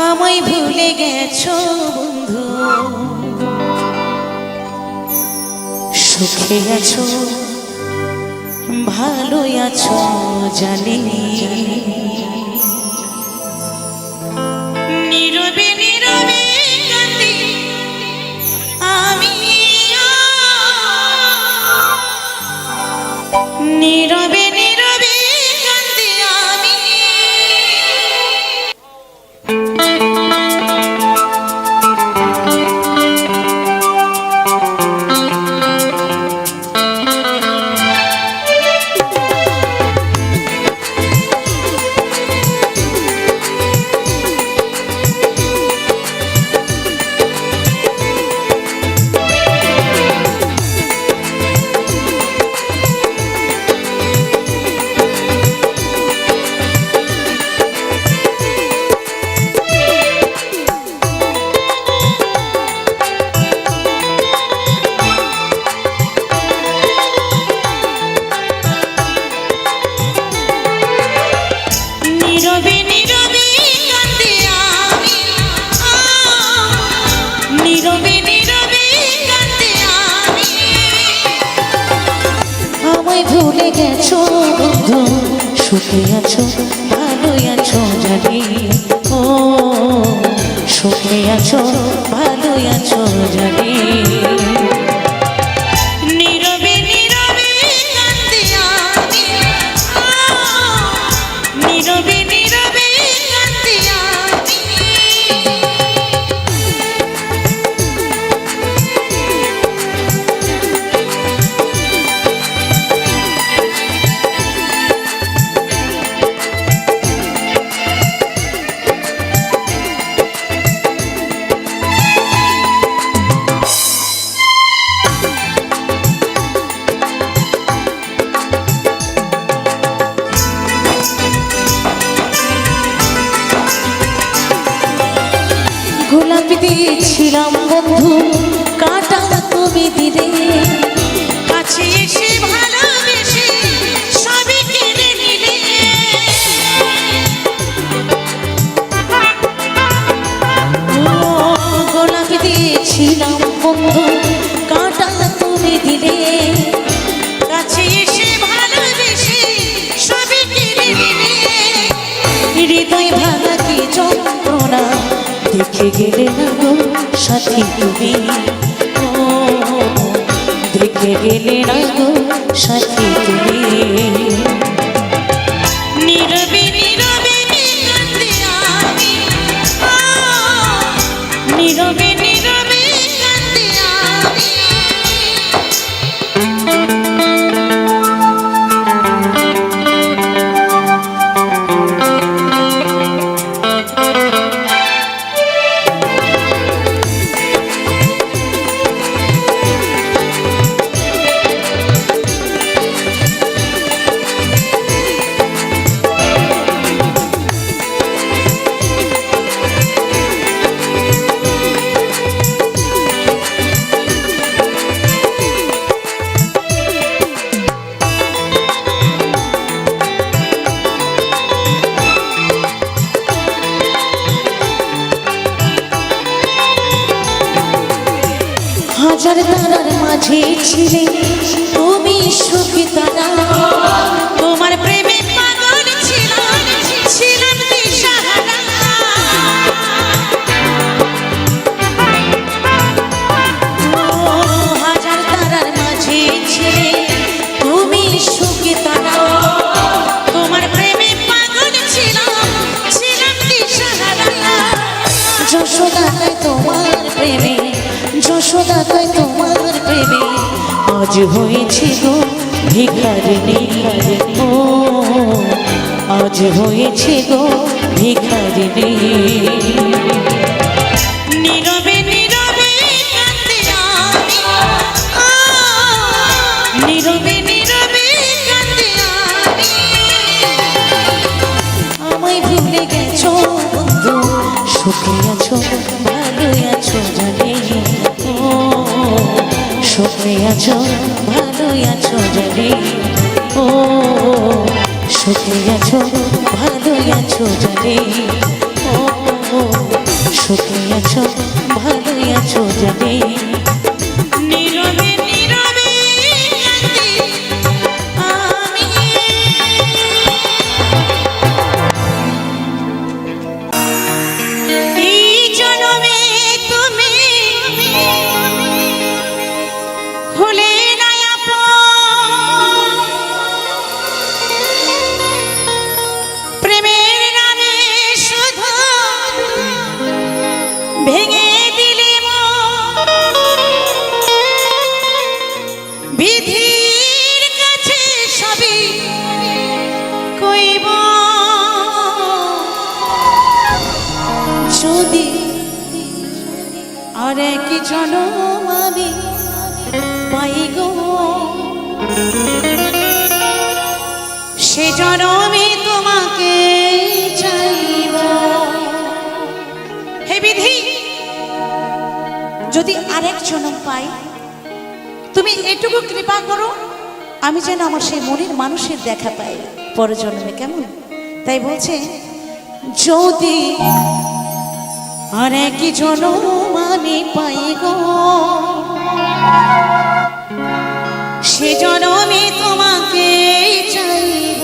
আমায় ভুলে গেছো বন্ধু, সুখে আছো ভালো আছো জানি, নীরবে নীরবে কাঁদি আমি, নীরবে নীরবে কাঁদি আমি। ভুলে গেছো বন্ধু, সুখে আছো ভালো আছো জানি, ও সুখে আছো ভালো আছো জানি, নীরবে নীরবে কাঁদি আমি, নীরবে নীরবে কাঁদি আমি। গোলাপ দিয়েছিলাম বন্ধু, কাঁটা তুমি দিলে, কাছে এসে ভালোবেসে সবই কেড়ে নিলে, গোলাপ দিয়েছিলাম বন্ধু, কাঁটা তুমি দিলে, কাছে এসে ভালোবেসে সবই কেড়ে নিলে, হৃদয় ভাঙা কি যন্ত্রণা দেখে গেলে না গো সাথী তুমি, ও দেখে গেলে না গো সাথী তুমি, নীরবে নীরবে কাঁদি আমি, নীরবে নীরবে কাঁদি আমি। হাজার তারার মাঝে ছিলে তুমি সুখী তারা, তোমার প্রেমে পাগল ছিলাম, ছিলাম দিশাহারা, হাজার তারার মাঝে ছিলে তুমি সুখী তারা, তোমার প্রেমে পাগল ছিলাম, ছিলাম দিশাহারা, যশোদা তোমার প্রেমে, যশোদা তোমার প্রেমে আজ হয়েছে গো ভিখারিণী, ও আজ হয়েছে গো ভিখারিণী, নীরবে নীরবে কাঁদি আমি, নীরবে নীরবে কাঁদি আমি। আমায় ভুলে গেছো বন্ধু, সুখে আছো ভালো আছো জানি, সুখে আছো ভালো আছো জানি, ও সুখে আছো ভালো আছো জানি, ও যদি আর এক জনম আমি পাই গো, সে জনমে তোমাকে চাইব। হে বিধি, যদি আরেক জনম পাই, তুমি এটুকু কৃপা করো, আমি যেন আমার সেই মনের মানুষের দেখা পাই পরের জন্মে, কেমন? তাই বলছে, যদি আর এক জনম আমি পাই গো, সে জনমে তোমাকে চাইব।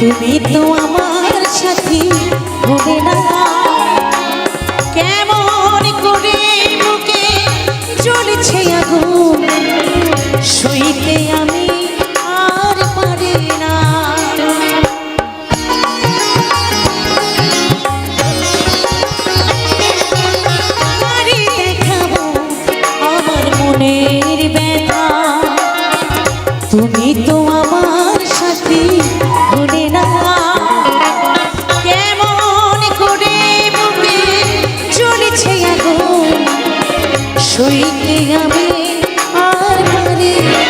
তুমি তো আমার সাথী হবে না, কেমন করে বুকে জ্বলছে আগুন, সইতে আমি আর পারি না। আরে দেখাবো আমার মনের ব্যথা, তুমি তো আমার সাথী ভুলে না, কেমন করে বুকে জ্বলছে আগুন, সইতে আমি আর পারি না।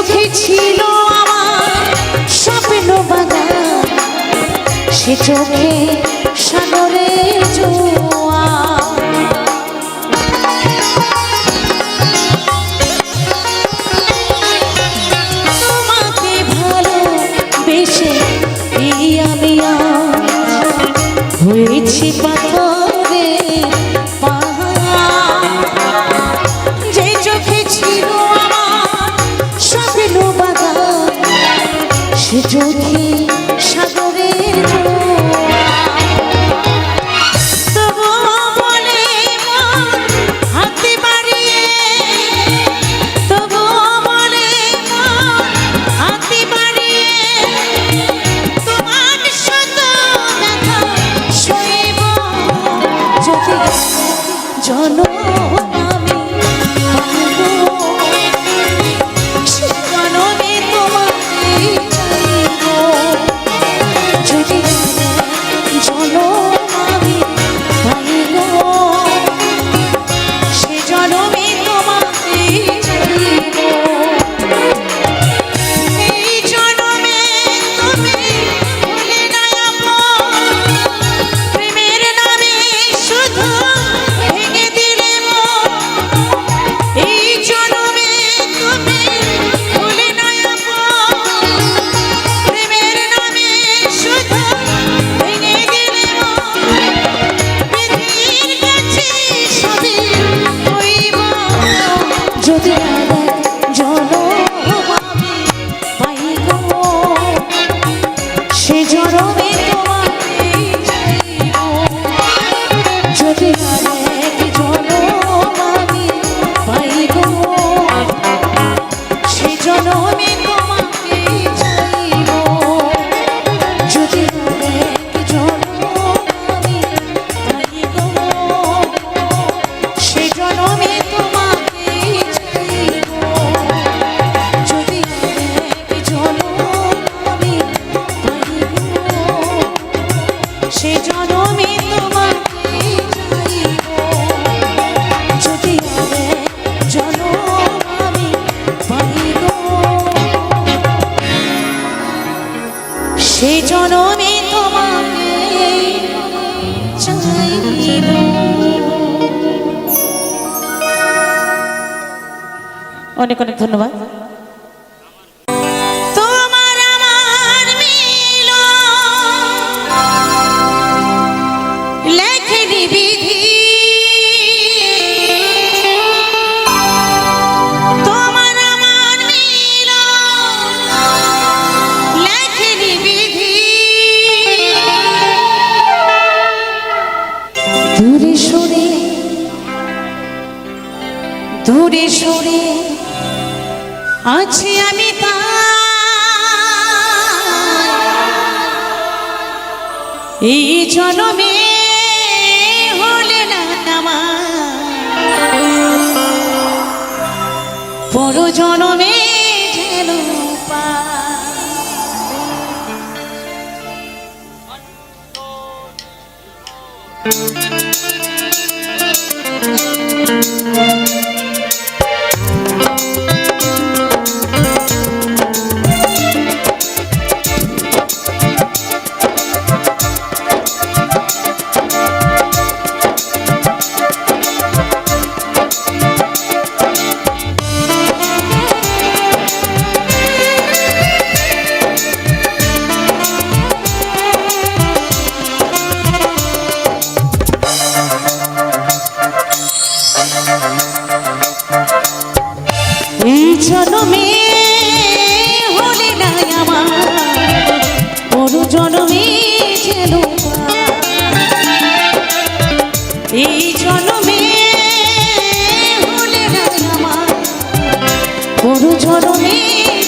চোখে ছিল আমার স্বপ্ন বাগান, সে চোখে সাগরের জোয়ার। তোমাকে ভালোবেসে এই আমি হয়েছি পাথরে যে চোখে ছিল আমার স্বপ্ন বাগান, সে চোখে সাগরের তবুও বলে হাতে বাড়িয়ে, তবুও বলে হাতে বাড়িয়ে তোমার শত ব্যথা সইব যদি জনম আমি পাব, সে জনমে তোমাকে চাইব। যদি জনম আমি পাইব, সে জনমে তোমাকে চাইব। এই জনমে তুমি ভুলে না আপন, প্রেমের নামে শুধু ভেঙে দিলে মন। এই জনমে তুমি ভুলে না আপন, প্রেমের নামে শুধু ভেঙে দিলে মন। পৃথিবীর কাছে সবে হইব যদি আরেক জনম আমি পাইব, সে জনমে তোমাকে চাইব। যদি আরেক জনম আমি পাইব, সে জনমে তোমাকে চাইব। যদি আরেক জনম আমি পাইব, সে জনমে তোমাকে চাইব। যদি আরেক জনম আমি পাইব, সে জনমে তোমাকে চাইব। যদি আরেক জনম আমি পাইব, সে জনমে তোমাকে চাইব। অনেক অনেক ধন্যবাদ। তোমার আমার মিলন লেখেনি বিধি, তোমার আমার মিলন লেখেনি বিধি। দূরে সরে দূরে সরে আছি আমি এই জনমে হলে না আমার, পর জনমে যেন এই জনমে হলে না আমার, পর জনমে যেন এই জনমে হলে না আমার, পর জনমে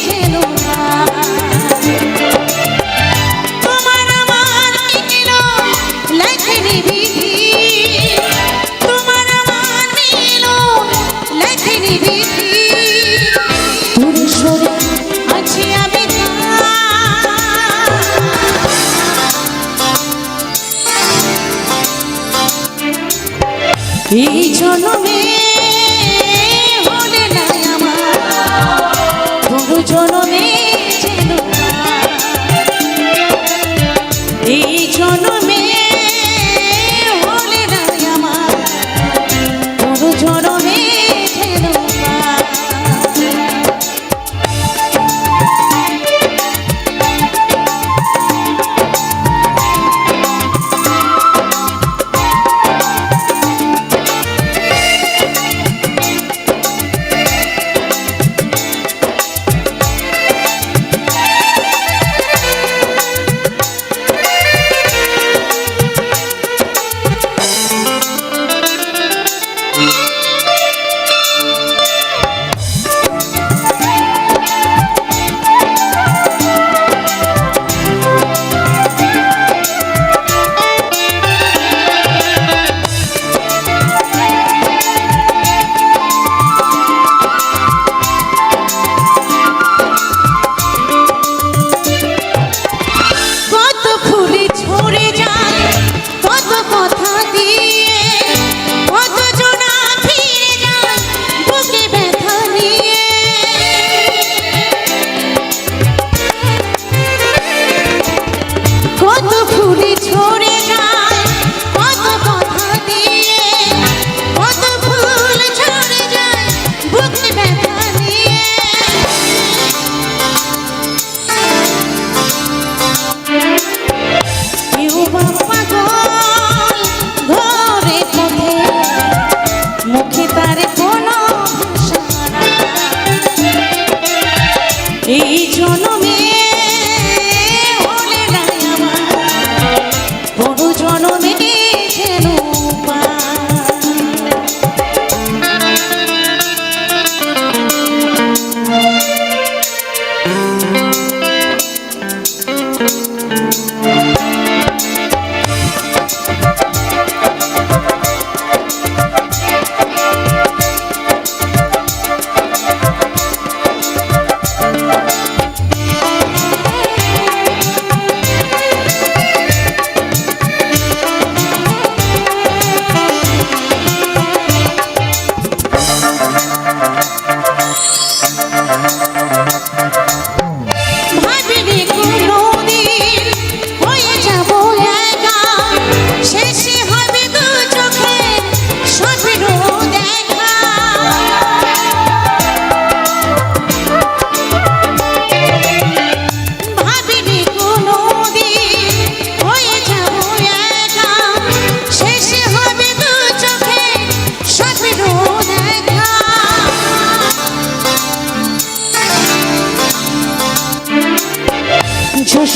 যেন তোমার আমার মিলন লেখেনি বিধি, তোমার আমার মিলন লেখেনি বিধি। দূরে সরে আছি আমি এই জনমে হলে না আমার,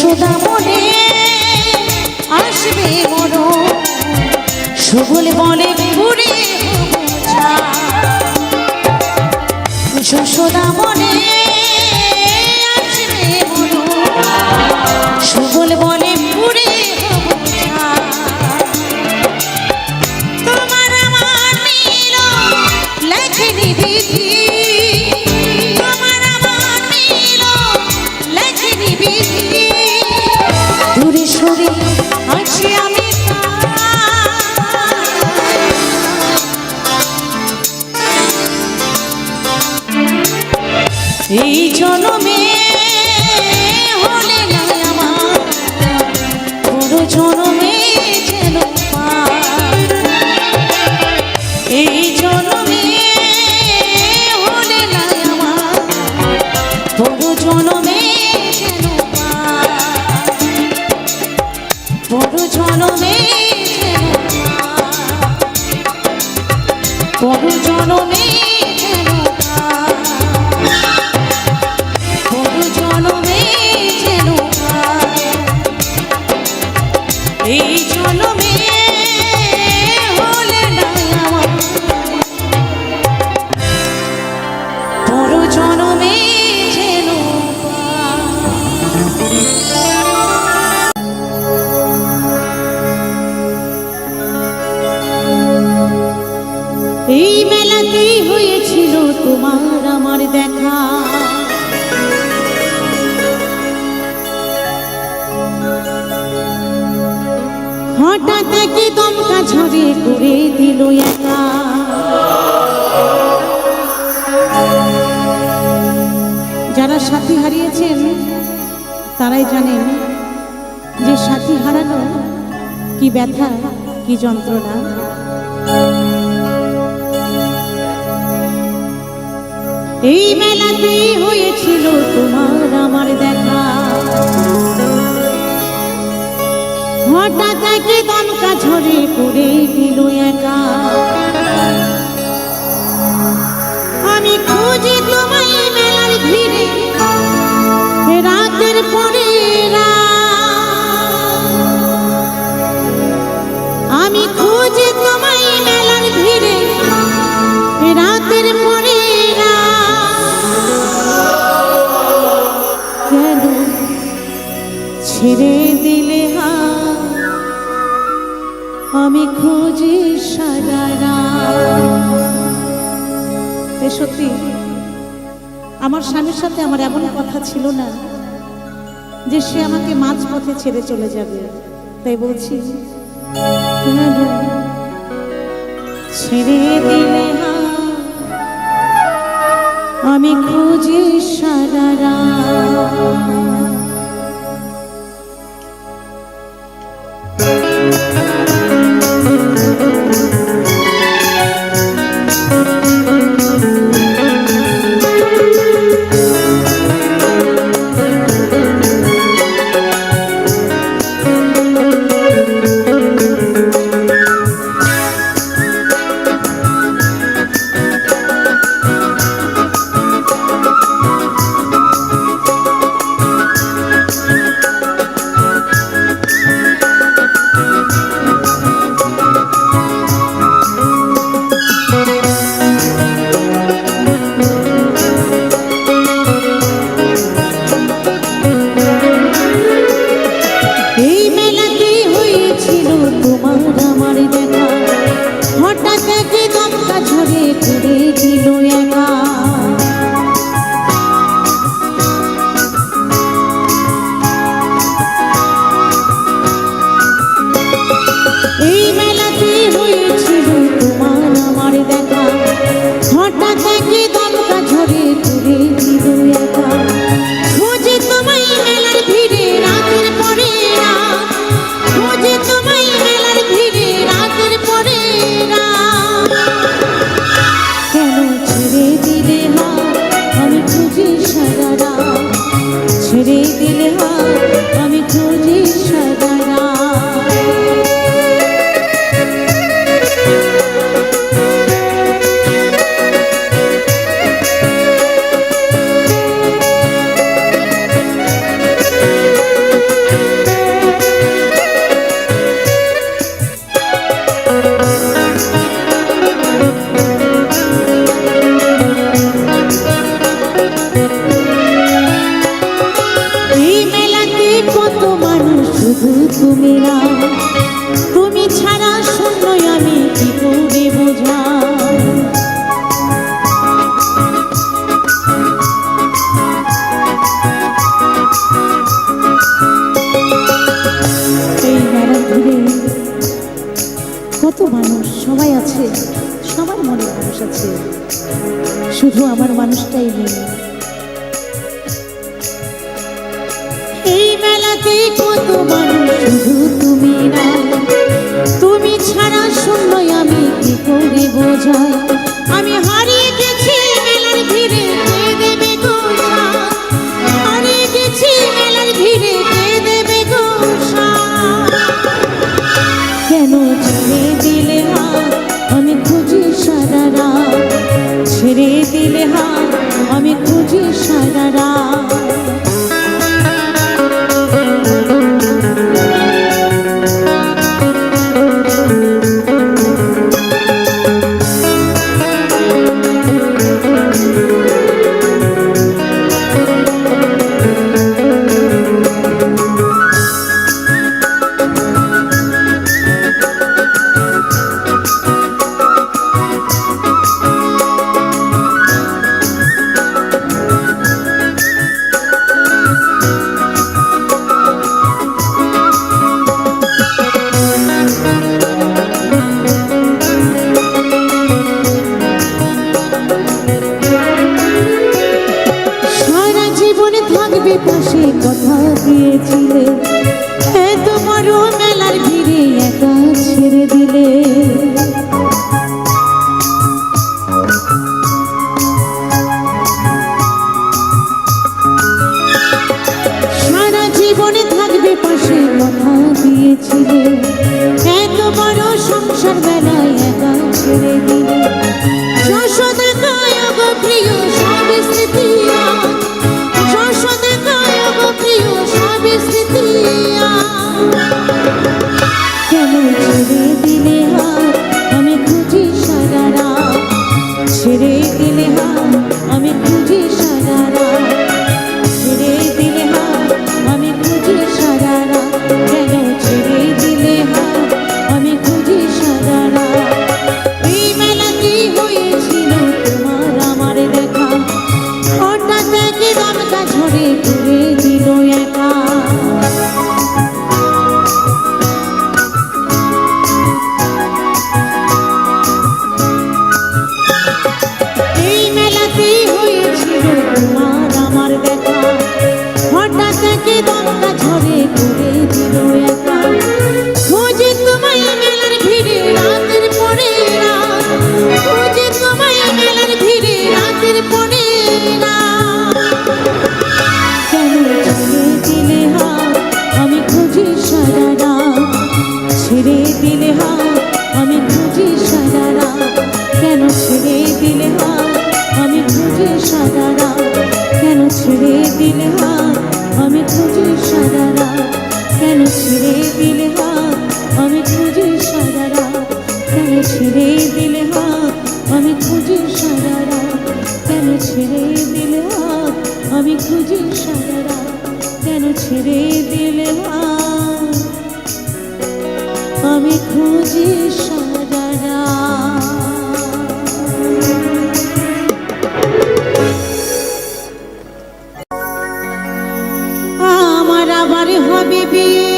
যশোদা বলে আসবে মরণ, সুবল বলে পুরে যশোদা বলে আসবে মরণ, সুবল বলে পুরে তোমার আমার মিল লেখেনি বিধি, তোমার আমার মিল লেখেনি বিধি, দূরে সরে আছি আমি এই জনমে হলে না আমার, বড় জনমে যেন এই জনমে হলে না আমার, বড় জনমে যেন বড় জনমে যেন বড় জনমে এই জনমে হলে না আমার, বড় জনমে যেন এই মেলাতেই হয়েছিল তোমার আমার দেখা, হঠাৎ কি দমকা ঝরে করে দিল একা, যারা সাথী হারিয়েছেন তারাই জানেন যে সাথী হারানো কি ব্যথা, কি যন্ত্রণা। এই মেলাতেই হয়েছিল তোমার আমার দেখা, হঠাৎ কি দমকা ঝরে করে দিল একা, আমি খুঁজি তোমায় মেলার ভিড়ে রাতের পরে আমি খুঁজি তোমায় মেলার ভিড়ে রাতের পরে কেন ছেড়ে দিলে আমি খুঁজি সারা রাত। সত্যি আমার স্বামীর সাথে আমার এমন কথা ছিল না যে সে আমাকে মাঝপথে ছেড়ে চলে যাবে, তাই বলছি কেন ছেড়ে দিলে আমি খুঁজি সারা রাত। তুমি না, তুমি ছাড়া শূন্য আমি কি করে বোঝাই। এই মেলার ভিড়ে কত মানুষ, সবাই আছে, সবার মনে মানুষ আছে, শুধু আমার মানুষটাই নেই। এই মেলাতে কত মানুষ, শুধু তুমি না, তুমি ছাড়া শূন্য আমি কি করে বোঝাই। আমি হারিয়ে গেছি মেলার ভিড়ে, কে দেবে গো সাথ? হারিয়ে গেছি মেলার ভিড়ে, কে দেবে গো সাথ? কেন ছেড়ে দিলে হাত, আমি খুঁজি সারা রাত। ছেড়ে দিলে হাত, আমি খুঁজি সারা রাত। পাশে কথা দিয়েছিলে, এত বড় মেলার ভিড়ে একা ছেড়ে দিলে। সারা জীবনে থাকবে পাশে কথা দিয়েছিলে, এত বড় সংসার বেলায় একা ছেড়ে দিলে। যশোদা গায় গো প্রিয় সব স্মৃতি, প্রিয় সব স্মৃতি। কেন ছেড়ে দিলে হাত, আমি খুঁজি সারা রাত। ছেড়ে দিলে হাত, আমি খুঁজি সারা রাত। ছেড়ে দিলে হাত, আমি খুঁজি সারা রাত। কেন ছেড়ে দিলে হাত, আমি খুঁজি সারা রাত। এই মেলাতে হয়েছিল তোমার আমার দেখা, হঠাৎ এক দমকা ঝড়ে ঘুরে দিল একা। এই মেলাতেই হয়েছিল তোমার আমার দেখা, হঠাৎ এক দমকা ঝড়ে ঘুরে দিল একা। খোঁজে তোমায় মেলার ভিড়ে রাতের পরে রাত, খোঁজে তোমায় মেলার ভিড়ে রাতের পরে রাত। কেন ছেড়ে দিলে হাত, আমি খুঁজি সারা রাত। ছেড়ে দিলে হাত, আমি খুঁজি সারা রাত। কেন ছেড়ে দিলে হাত, আমি খুঁজি সারা রাত। কেন ছেড়ে দিলে হাত, আমি খুঁজি সারা রাত। কেন ছেড়ে দিলে হাত, আমি খুঁজি সারা রাত। কেন ছেড়ে দিলে হাত, আমি খুঁজি সারা রাত। কেন ছেড়ে দিলে হাত, আমি খুঁজি সারা রাত। কেন ছেড়ে দিলে হাত, আমি খুঁজি সারা রাত। আমার আবার হবে বিয়ে,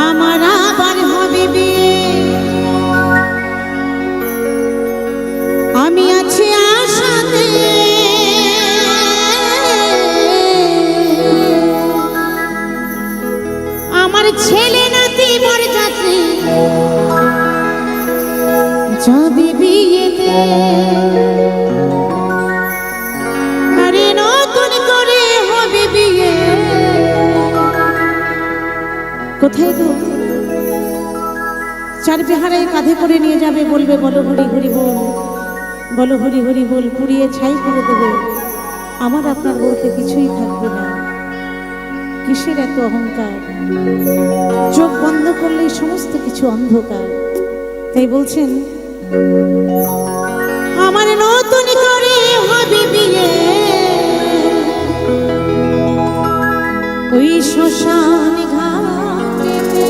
আমার আবার হবে বিয়ে। আমি আছি আশাতে, আমার ছেলে নাতি বরযাত্রী যাবে বিয়েতে। আরে নতুন করে হবে বিয়ে, কোথায় গো? চার বেহারায় কাঁধে করে নিয়ে যাবে, বলবে বলো হরি হরি বল, বলো হরি হরি বল, পুড়িয়ে ছাই করে দেবে। আমার আপনার বলতে কিছুই থাকবে না। কিসের এত অহংকার? চোখ বন্ধ করলেই সমস্ত কিছু অন্ধকার। তাই বলছেন আমার নতুন করে হবে বিয়ে, ওই শ্মশান ঘাটেতে।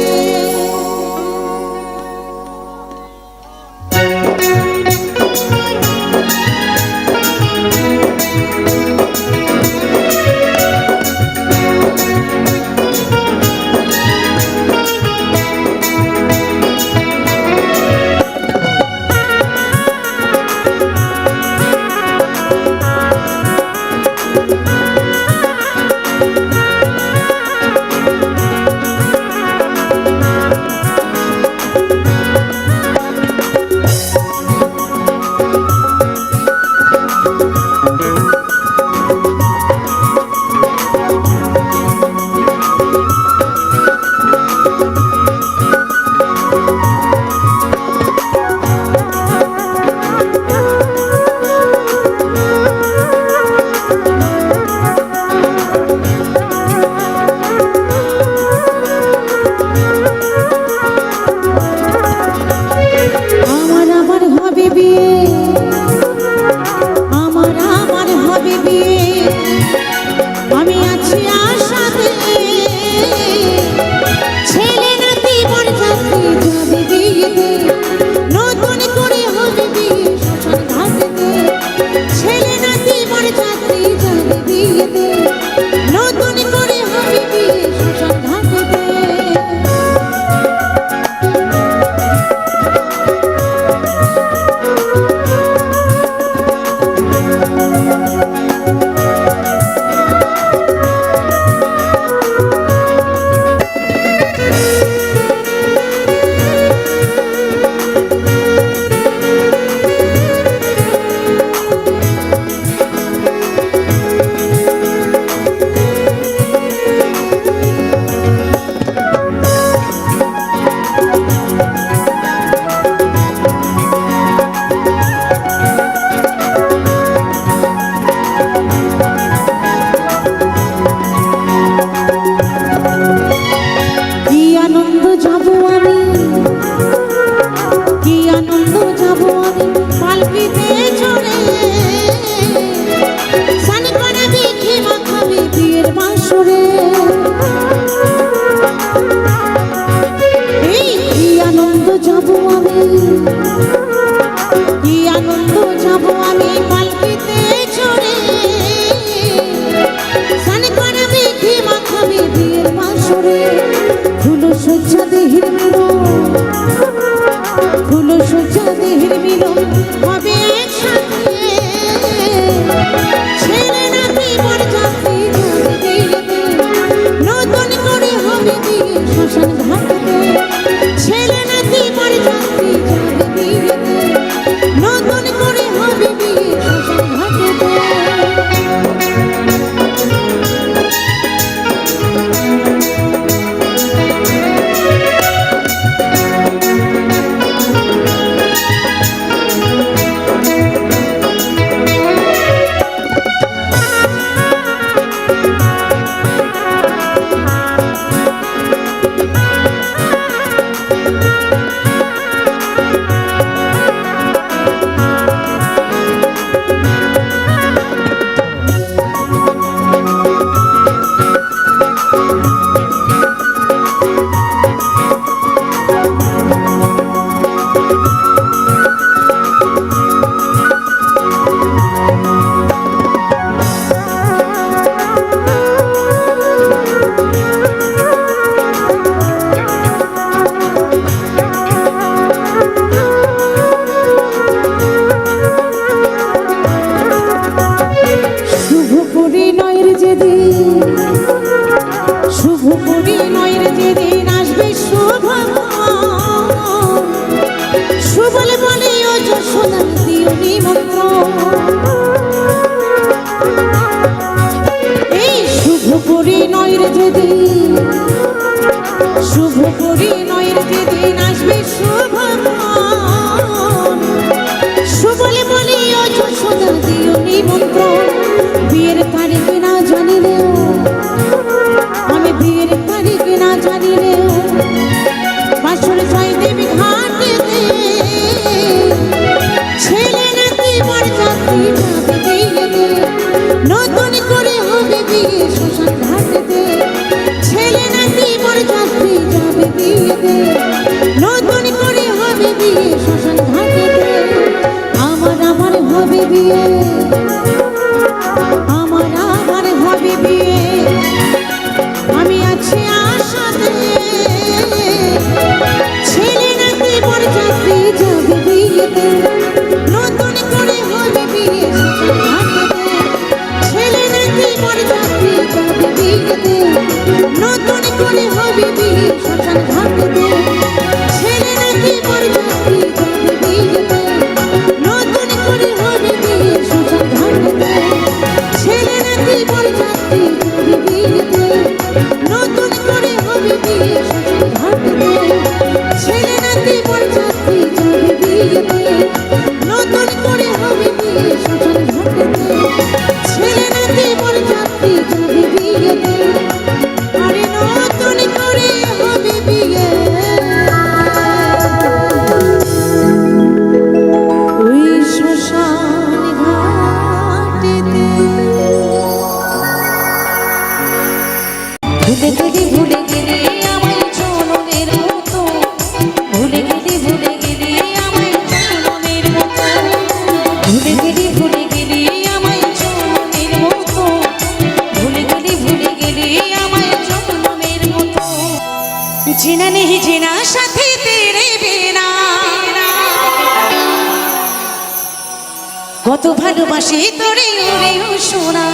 নতুন করে হবে বিয়ে শ্মশান ঘাটেতে। নাতি বরযাত্রী যাবে বিয়েতে, নতুন করে হবে বিয়ে শ্মশান ঘাটেতে। ছেলে নাতি বরযাত্রী যাবে বিয়েতে, নতুন করে হবে বিয়ে শ্মশান ঘাটেতে। ছেলে নাতি বরযাত্রী যাবে বিয়েতে, নতুন করে হবে বিয়ে শ্মশান ঘাটেতে। ছেলে নাতি বরযাত্রী যাবে বিয়েতে, আরে নতুন করে হবে বিয়ে ওই শ্মশান ঘাটেতে। ভুলে গেলি আমায় চলনের মতো, ভুলে গেলি আমায় চলনের মতো, ভুলে গেলি আমায় চলনের মতো, ভুলে গেলি আমায় চলনের মতো। জিনা নেহি জিনা সাথে তেরে বিনা, কত ভালোবাসি তোরে ওরে ও সোনা।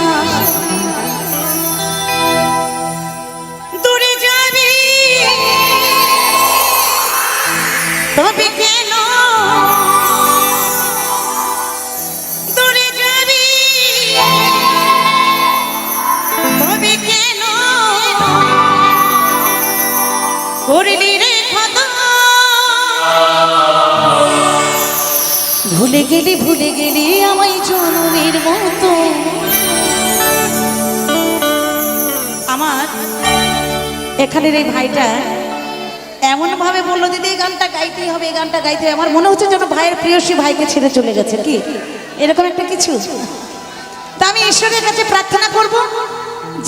দূরে যাবি তবে কেন, দূরে যাবি তবে কেন, করলি রে খোদা। ভুলে গেলি আমায় জনমের মতো। আমার এখানের এই ভাইটা এমন ভাবে বললো, দিদি এই গানটা গাইতেই হবে, এই গানটা গাইতে হবে। আমার মনে হচ্ছে যেন ভাইয়ের প্রিয়সী ভাইকে ছেড়ে চলে গেছে, কি এরকম একটা কিছু। তা আমি ঈশ্বরের কাছে প্রার্থনা করব,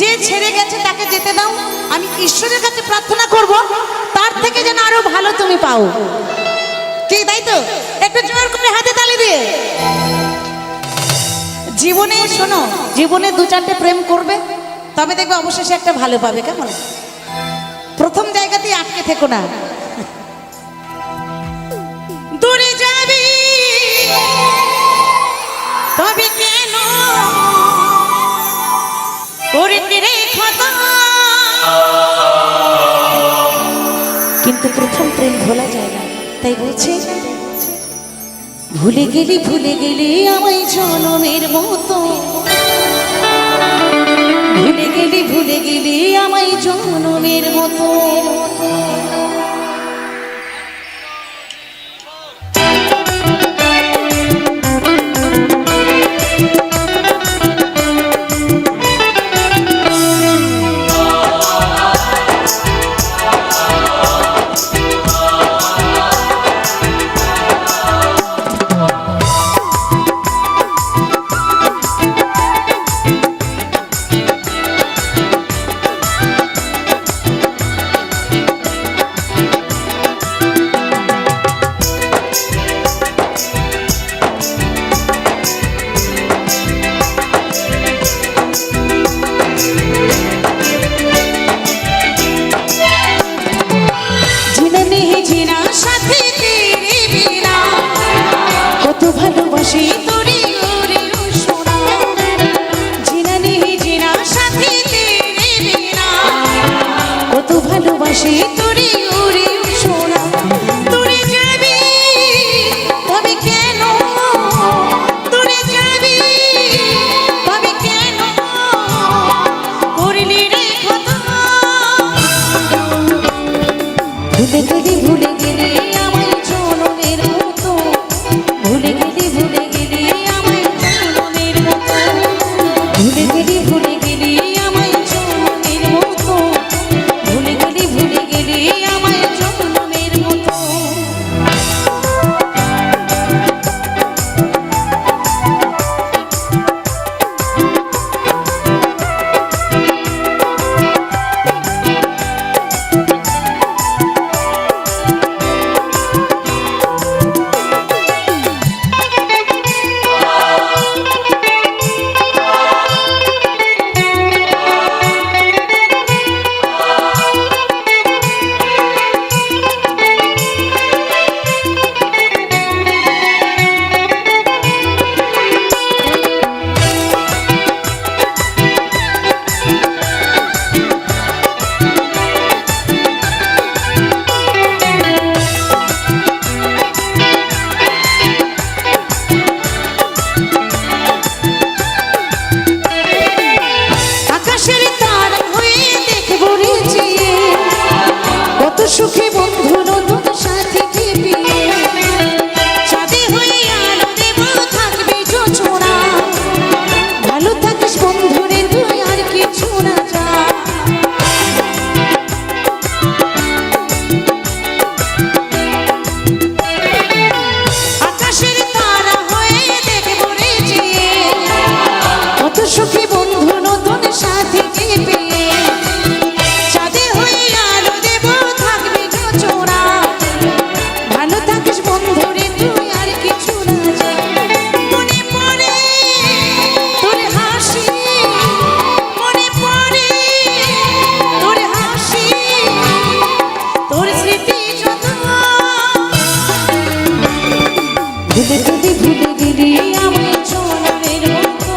যে ছেড়ে গেছে তাকে যেতে দাও। আমি ঈশ্বরের কাছে প্রার্থনা করব, তার থেকে যেন আরো ভালো তুমি পাও, কি তাই তো? একটু জোর করে হাতে তালি দিয়ে। জীবনে শোনো, জীবনে দু চারটে প্রেম করবে, তবে দেখবে অবশেষে একটা ভালো পাবে, কেমন? প্রথম জায়গাতেই আটকে থেকো না। দূরে যাবি তবে কেন, করলি রে খোদা। কিন্তু প্রথম প্রেম ভোলা যায় না, তাই বলছে ভুলে গেলি আমায় জনমের মতো, ভুলে গেলি আমায় জনমের মতো। ভুলে গেলি আমায় জনমের মতো, ভুলে গেলি ভুলে গেলি ভুলে গেলি আমায় জনমের মতো,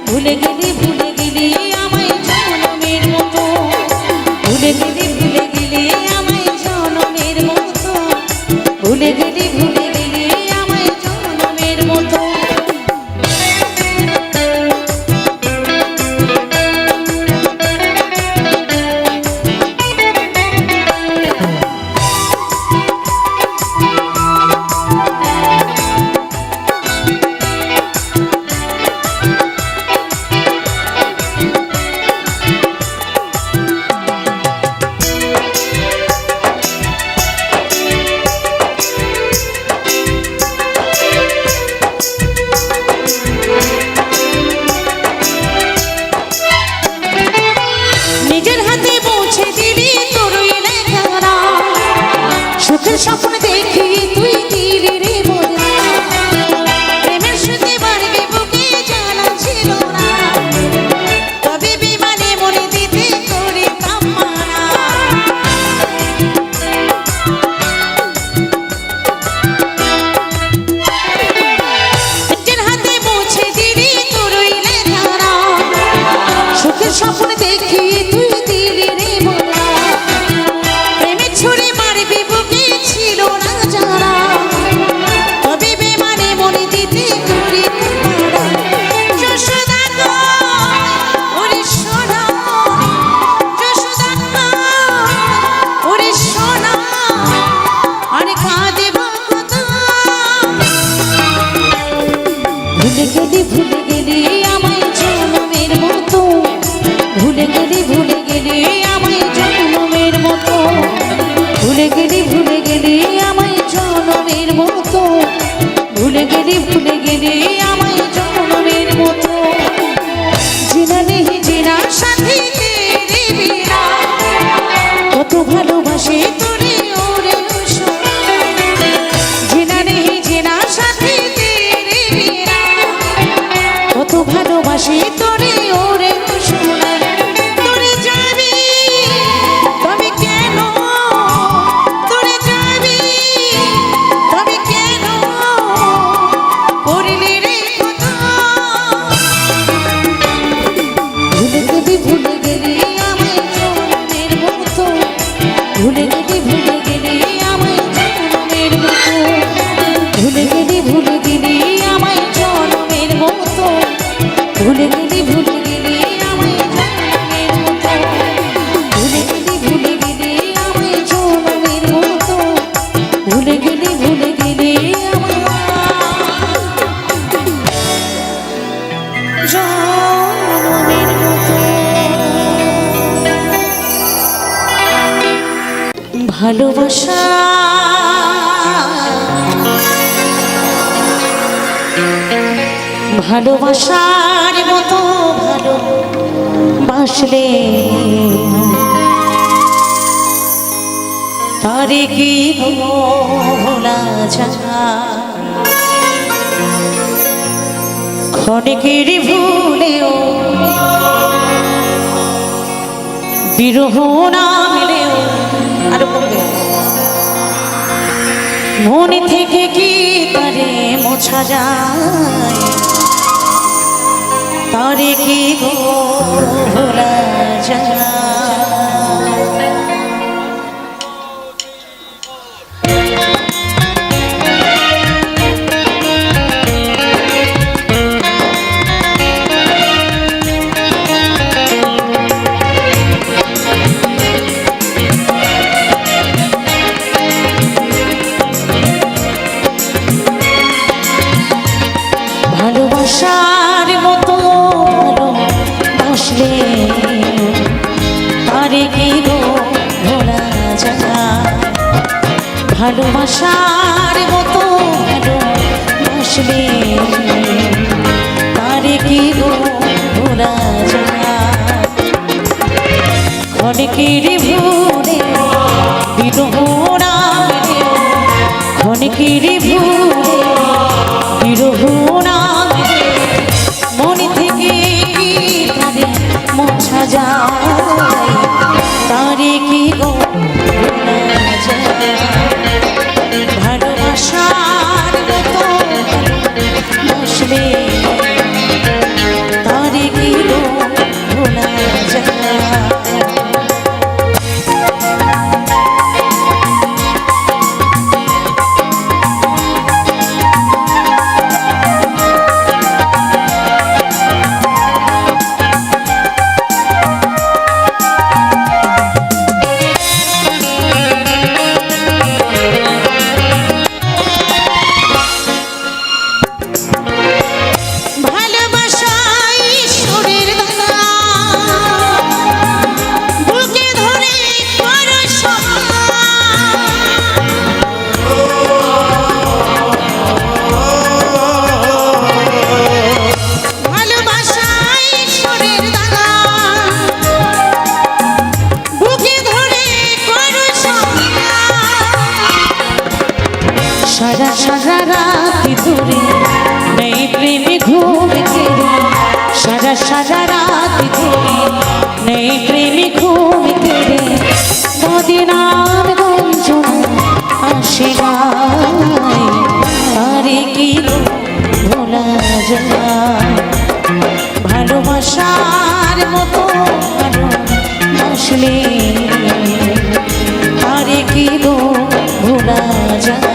ভুলে গেলি আমায় জনমের মতো, ভুলে গেলি আমায় জনমের মতো, ভুলে গেলি আমায় জনমের মতো। সুখের স্বপ্ন দেখি তুই দিলি রে বলা, প্রেমের সুতে বাড়বে বুকে জানা ছিল না, তবে বিমানে মনে দিতে করে কামনা। নিজের হাতে মুছে দিলি তোর ওই লেখারা, সুখের স্বপ্ন দেখি তুই দিলি রে বলা, প্রেমের ছুরি মারবি বুকে ছিল না যারা, তবে বেমানে মনে দিতে করি তোমারা। যশোদা গো ওরে সোনা, যশোদা গো ওরে সোনা, আর কাঁদে কত। ভুলে গেলি আমায় জনমের মতো, ভুলে গেলি আমায় জনমের মতো, ভুলে গেলি আমায় জনমের মতো, ভুলে গেলি আমায় জনমের মতো। জিনা নেহি জিনার সাথে তেরে বিনা, কত ভালোবাসে তোরে ওরে সোনা, জিনা নেহি জিনার সাথে তেরে বিনা, কত ভালোবাসে তোরে ওরে সোনা। তোরে যাবি তবে কেন, তোরে যাবি তবে কেন করলি রে কথা। ভুলে গেলি আমায় জনমের মতো, ভুলে গেলি আমায় জনমের মতো, ভুলে গেলি আমায় জনমের মতো, ভুলে গেলি আমায় জনমের মতো, ভুলে গেলি আমায় জনমের মতো, ভুলে গেলি আমায় জনমের মতো। ভালোবাসা ভালোবাসার মতো ভালোবাসলে তারে কি ভোলা যায়, ক্ষণিকের ভুলেও বিরহ না মেলেও, আরো বলবে মনে থেকে কি তারে মোছা যায়, তারে কি ভোলা যায়। ভালোবাসার মতো ভালোবাসলে তারে কি ভোলা যায়, ভালোবাসার মতো ভালোবাসলে তারে কি ভোলা যায়, ক্ষণিকের ভুলে বিরহ না মেলেও, ক্ষণিকের ভুলে বিরহ না মেলে, মনে থেকে কি তারে মোছা যায়, তারে কি ভোলা যায়। ভালোবাসার মতো সারা সারা রাত ধরে নেই প্রেমে ঘুম কেড়ে, সারা সারা রাত ধরে নেই প্রেমে ঘুম কেড়ে, মদিনার গঞ্জনা আসে গায়, আরে কি ভোলা যায়, ভালোবাসার মতো ভালোবাসলে আরে কি ভোলা যায়।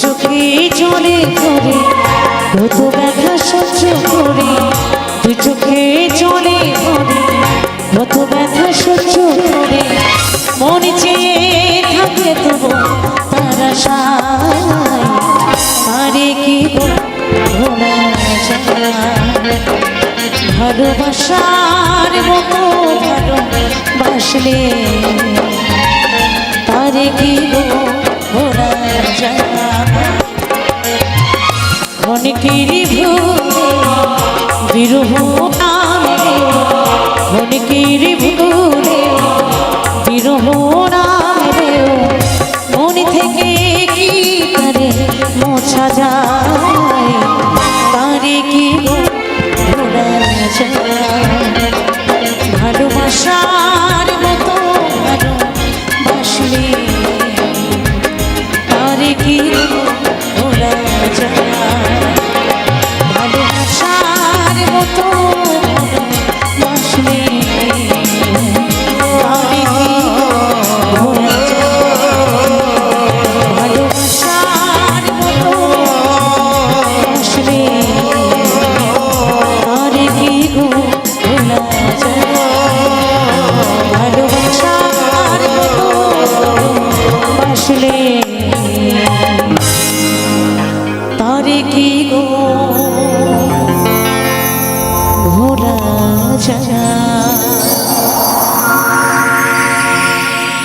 চোখে জলে ধরে কত ব্যথা সহ্য করে, তুই চোখে জলে ধরে কত ব্যথা সহ্য করে, মনে চেয়ে থাকে তবু তারা সায়, আরে কি ভোলা যায়, ভালোবাসার মতো ভালোবাসলে তারে কি ভোলা যায়, অনেকেরই ভুলে বিরহ নামে, অনেকেরই ভুলে বিরহ নামে, মনে থেকে কি তারে মোছা যায়, তারে কি ভোলা যায়, ভালোবাসার মতো ভালোবাসলে তারে কি ভোলা যায়, ভালোবাসার মতো ভালোবাসলে তারে কি ভোলা যায়, ভালোবাসার মতো ভালোবাসলে তারে কি ভোলা যায়, ভালোবাসার মতো ভালোবাসলে তারে কি ভোলা যায়।